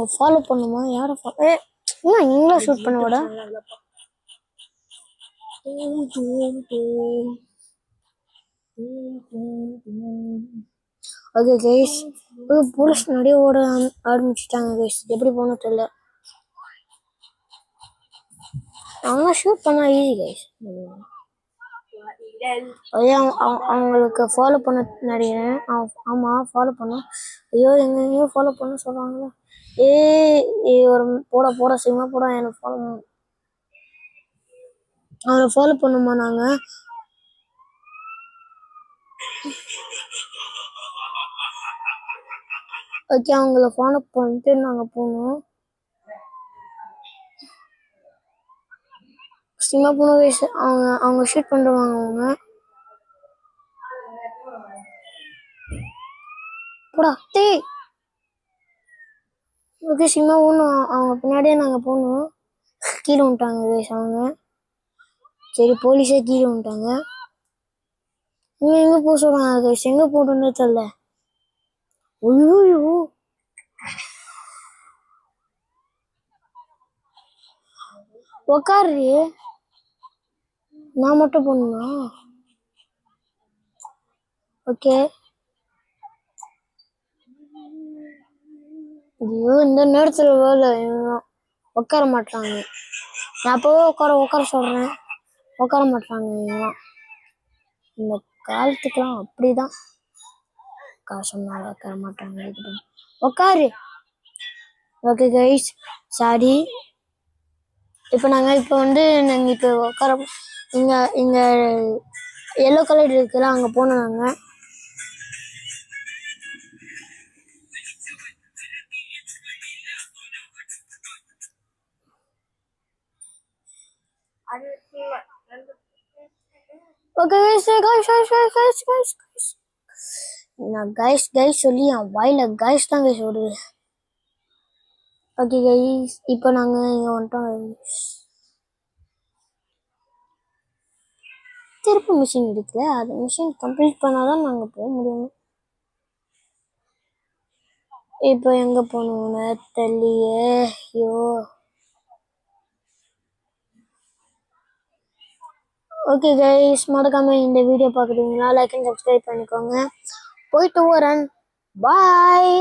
அவங்க ஃபாலோ பண்ணுமா? யாரை நீங்களே ஷூட் பண்ண விட. ஓகே கைஸ், போலீஸ் நிறைய ஓட ஆரம்பிச்சுட்டாங்க கைஸ். எப்படி போகணும் தெரியல. அவங்க ஷூட் பண்ணா ஈஸி கைஸ். அவங்களுக்கு ஃபாலோ பண்ண நினைக்கிறேன். ஆமாம், ஃபாலோ பண்ணோம். ஐயோ எங்கெங்கயோ ஃபாலோ பண்ண சொல்கிறாங்களே. ஒரு போட சினிமா போட எனக்கு ஃபாலோ பண்ணணும். அவங்கள ஃபாலோ பண்ணுமா நாங்கள்? ஓகே, அவங்கள ஃபாலோ பண்ணிட்டு நாங்கள் போகணும். சினிமா போன வயசு அவங்க ஷூட் பண்ணுவாங்க. அவங்க போடா டே. ஓகே, சினிமா போகணும். அவங்க பின்னாடியே நாங்கள் போகணும். கீழே விட்டாங்க வயசு அவங்க. சரி, போலீஸே கீழே விட்டாங்க. எங்கே போக சொல்கிறாங்க கைஸ்? எங்கே போகணுன்னு தெரியல. ஐயோ, உக்காரு. நான் மட்டும் போகணுமா? ஓகே. ஐயோ, இந்த நேரத்தில் வேலை உட்கார மாட்டாங்க. நான் அப்போவே உட்கார சொல்கிறேன், உட்கார மாட்டாங்க. இந்த காலத்துக்கெல்லாம் அப்படிதான். சொன்னாலும் உட்கார மாட்டாங்க. உட்காரு. Okay guys, sorry. இப்போ நாங்கள் இப்போ உட்கார இங்கே எல்லோ கலர் இருக்குல்ல, அங்கே போனோம் நாங்கள். ஓகே கைஸ், நான் கைஸ் சொல்லி என் வாயில கைஸ் தான் கைஸ் ஓடுது. ஓகே கைஸ், இப்போ நாங்கள் இங்கே வந்துட்டோம். திருப்பி மிஷின் இருக்குல்ல, அது மிஷின் கம்ப்ளீட் பண்ணாதான் நாங்கள் போக முடியும். இப்போ எங்கே போகணுன்னு தெரியலையே. ஐயோ. ஓகே கைஸ், மறக்காம இந்த வீடியோ பார்க்குறீங்களா? லைக் அண்ட் சப்ஸ்கிரைப் பண்ணிக்கோங்க. போயிட்டு வரேன். பாய்.